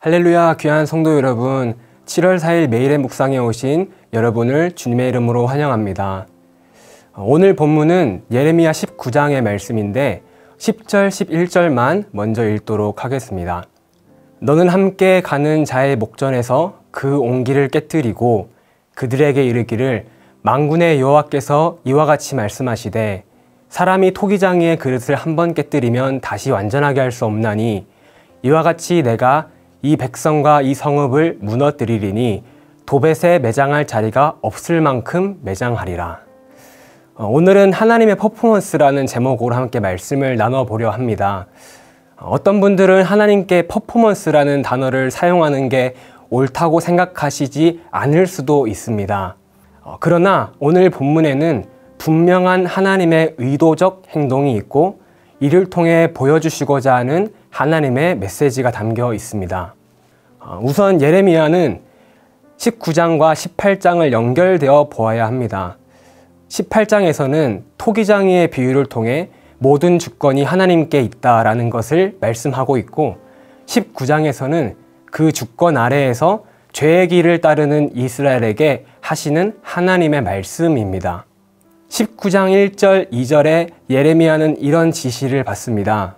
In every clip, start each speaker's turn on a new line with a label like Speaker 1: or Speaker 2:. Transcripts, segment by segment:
Speaker 1: 할렐루야, 귀한 성도 여러분, 7월 4일 매일의 묵상에 오신 여러분을 주님의 이름으로 환영합니다. 오늘 본문은 예레미야 19장의 말씀인데 10절, 11절만 먼저 읽도록 하겠습니다. 너는 함께 가는 자의 목전에서 그 옹기를 깨뜨리고 그들에게 이르기를 만군의 여호와께서 이와 같이 말씀하시되 사람이 토기장이의 그릇을 한번 깨뜨리면 다시 완전하게 할 수 없나니 이와 같이 내가 이 백성과 이 성읍을 무너뜨리리니 도벳에 매장할 자리가 없을 만큼 매장하리라. 오늘은 하나님의 퍼포먼스라는 제목으로 함께 말씀을 나눠보려 합니다. 어떤 분들은 하나님께 퍼포먼스라는 단어를 사용하는 게 옳다고 생각하시지 않을 수도 있습니다. 그러나 오늘 본문에는 분명한 하나님의 의도적 행동이 있고 이를 통해 보여주시고자 하는 하나님의 메시지가 담겨 있습니다. 우선 예레미야는 19장과 18장을 연결되어 보아야 합니다. 18장에서는 토기장이의 비유를 통해 모든 주권이 하나님께 있다라는 것을 말씀하고 있고 19장에서는 그 주권 아래에서 죄의 길을 따르는 이스라엘에게 하시는 하나님의 말씀입니다. 19장 1절, 2절에 예레미야는 이런 지시를 받습니다.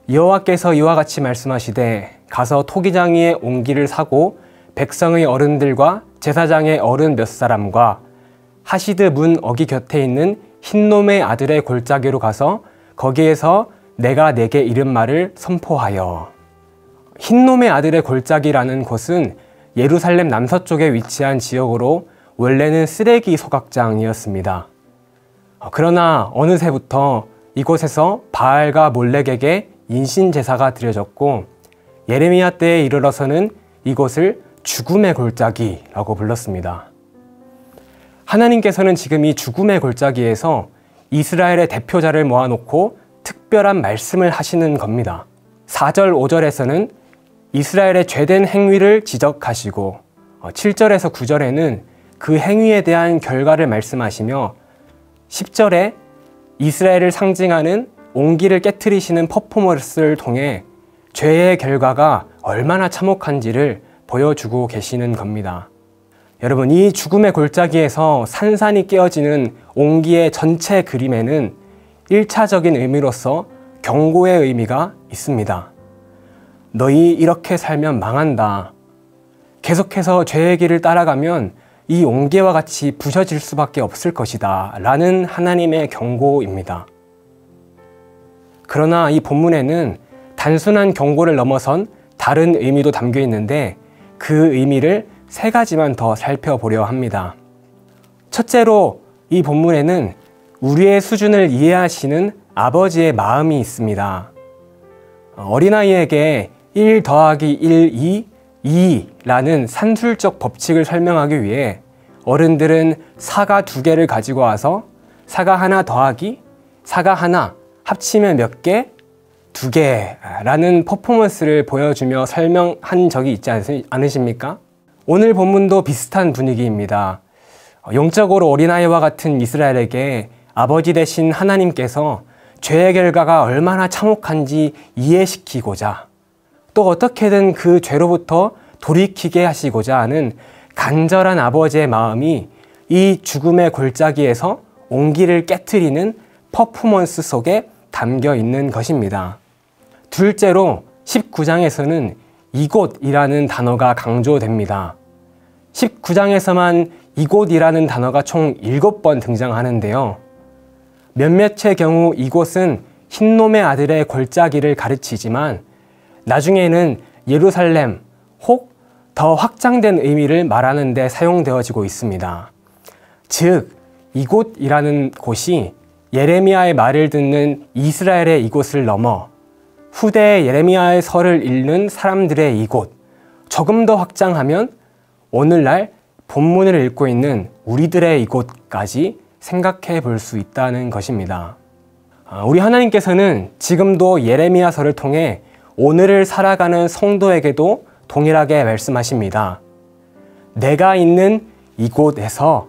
Speaker 1: 여호와께서 이와 같이 말씀하시되 가서 토기장이의 옹기를 사고 백성의 어른들과 제사장의 어른 몇 사람과 하시드 문 어기 곁에 있는 흰놈의 아들의 골짜기로 가서 거기에서 내가 내게 이른 말을 선포하여. 흰놈의 아들의 골짜기라는 곳은 예루살렘 남서쪽에 위치한 지역으로 원래는 쓰레기 소각장이었습니다. 그러나 어느새부터 이곳에서 바알과 몰렉에게 인신제사가 드려졌고 예레미야 때에 이르러서는 이곳을 죽음의 골짜기라고 불렀습니다. 하나님께서는 지금 이 죽음의 골짜기에서 이스라엘의 대표자를 모아놓고 특별한 말씀을 하시는 겁니다. 4절, 5절에서는 이스라엘의 죄된 행위를 지적하시고 7절에서 9절에는 그 행위에 대한 결과를 말씀하시며 10절에 이스라엘을 상징하는 옹기를 깨트리시는 퍼포먼스를 통해 죄의 결과가 얼마나 참혹한지를 보여주고 계시는 겁니다. 여러분, 이 죽음의 골짜기에서 산산이 깨어지는 옹기의 전체 그림에는 1차적인 의미로서 경고의 의미가 있습니다. 너희 이렇게 살면 망한다. 계속해서 죄의 길을 따라가면 이 옹기와 같이 부셔질 수밖에 없을 것이다 라는 하나님의 경고입니다. 그러나 이 본문에는 단순한 경고를 넘어선 다른 의미도 담겨 있는데 그 의미를 세 가지만 더 살펴보려 합니다. 첫째로 이 본문에는 우리의 수준을 이해하시는 아버지의 마음이 있습니다. 어린아이에게 1 더하기 1, 2라는 산술적 법칙을 설명하기 위해 어른들은 사과 2개를 가지고 와서 사과 하나 더하기 사과 하나 합치면 몇 개? 2개라는 퍼포먼스를 보여주며 설명한 적이 있지 않으십니까? 오늘 본문도 비슷한 분위기입니다. 영적으로 어린아이와 같은 이스라엘에게 아버지 되신 하나님께서 죄의 결과가 얼마나 참혹한지 이해시키고자 또 어떻게든 그 죄로부터 돌이키게 하시고자 하는 간절한 아버지의 마음이 이 죽음의 골짜기에서 옹기를 깨트리는 퍼포먼스 속에 담겨 있는 것입니다. 둘째로 19장에서는 이곳이라는 단어가 강조됩니다. 19장에서만 이곳이라는 단어가 총 7번 등장하는데요. 몇몇의 경우 이곳은 흰놈의 아들의 골짜기를 가르치지만 나중에는 예루살렘 혹 더 확장된 의미를 말하는 데 사용되어지고 있습니다. 즉, 이곳이라는 곳이 예레미야의 말을 듣는 이스라엘의 이곳을 넘어 후대에 예레미야의 설을 읽는 사람들의 이곳, 조금 더 확장하면 오늘날 본문을 읽고 있는 우리들의 이곳까지 생각해 볼 수 있다는 것입니다. 우리 하나님께서는 지금도 예레미야서를 통해 오늘을 살아가는 성도에게도 동일하게 말씀하십니다. 내가 있는 이곳에서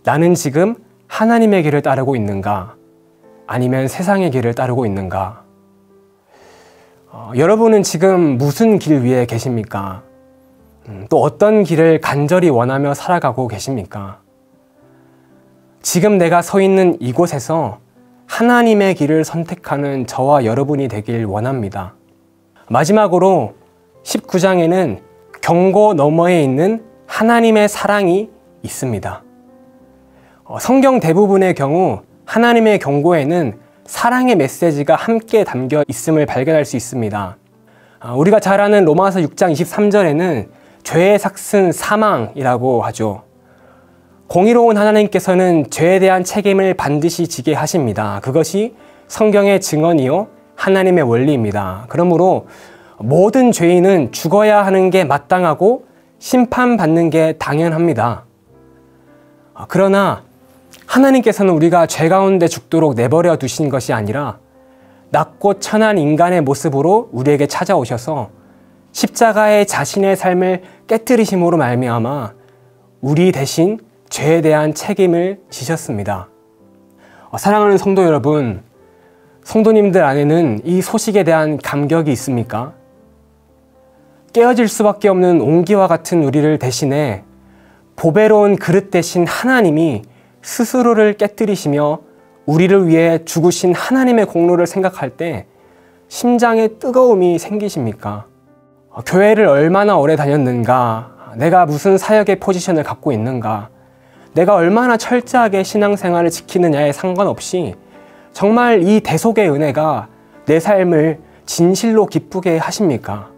Speaker 1: 나는 지금 하나님의 길을 따르고 있는가? 아니면 세상의 길을 따르고 있는가? 여러분은 지금 무슨 길 위에 계십니까? 또 어떤 길을 간절히 원하며 살아가고 계십니까? 지금 내가 서 있는 이곳에서 하나님의 길을 선택하는 저와 여러분이 되길 원합니다. 마지막으로 19장에는 경고 너머에 있는 하나님의 사랑이 있습니다. 성경 대부분의 경우 하나님의 경고에는 사랑의 메시지가 함께 담겨 있음을 발견할 수 있습니다. 우리가 잘 아는 로마서 6장 23절에는 죄의 삭은 사망이라고 하죠. 공의로운 하나님께서는 죄에 대한 책임을 반드시 지게 하십니다. 그것이 성경의 증언이요 하나님의 원리입니다. 그러므로 모든 죄인은 죽어야 하는 게 마땅하고 심판받는 게 당연합니다. 그러나 하나님께서는 우리가 죄 가운데 죽도록 내버려 두신 것이 아니라 낮고 천한 인간의 모습으로 우리에게 찾아오셔서 십자가의 자신의 삶을 깨뜨리심으로 말미암아 우리 대신 죄에 대한 책임을 지셨습니다. 사랑하는 성도 여러분, 성도님들 안에는 이 소식에 대한 감격이 있습니까? 깨어질 수밖에 없는 옹기와 같은 우리를 대신해 보배로운 그릇 대신 하나님이 스스로를 깨뜨리시며 우리를 위해 죽으신 하나님의 공로를 생각할 때 심장에 뜨거움이 생기십니까? 교회를 얼마나 오래 다녔는가? 내가 무슨 사역의 포지션을 갖고 있는가? 내가 얼마나 철저하게 신앙생활을 지키느냐에 상관없이 정말 이 대속의 은혜가 내 삶을 진실로 기쁘게 하십니까?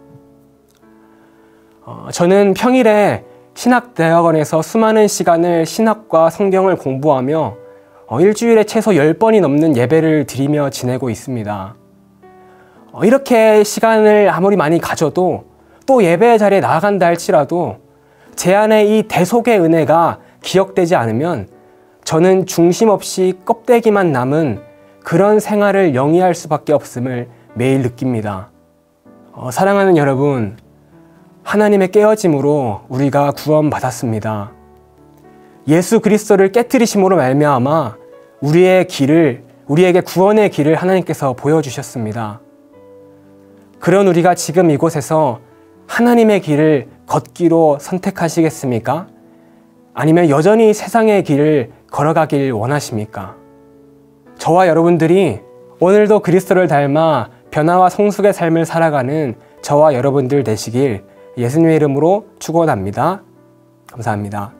Speaker 1: 저는 평일에 신학대학원에서 수많은 시간을 신학과 성경을 공부하며 일주일에 최소 10번이 넘는 예배를 드리며 지내고 있습니다. 이렇게 시간을 아무리 많이 가져도 또 예배 자리에 나아간다 할지라도 제 안에 이 대속의 은혜가 기억되지 않으면 저는 중심 없이 껍데기만 남은 그런 생활을 영위할 수밖에 없음을 매일 느낍니다. 사랑하는 여러분, 하나님의 깨어짐으로 우리가 구원받았습니다. 예수 그리스도를 깨뜨리심으로 말미암아 우리에게 구원의 길을 하나님께서 보여주셨습니다. 그런 우리가 지금 이곳에서 하나님의 길을 걷기로 선택하시겠습니까? 아니면 여전히 세상의 길을 걸어가길 원하십니까? 저와 여러분들이 오늘도 그리스도를 닮아 변화와 성숙의 삶을 살아가는 저와 여러분들 되시길 예수님의 이름으로 축원합니다. 감사합니다.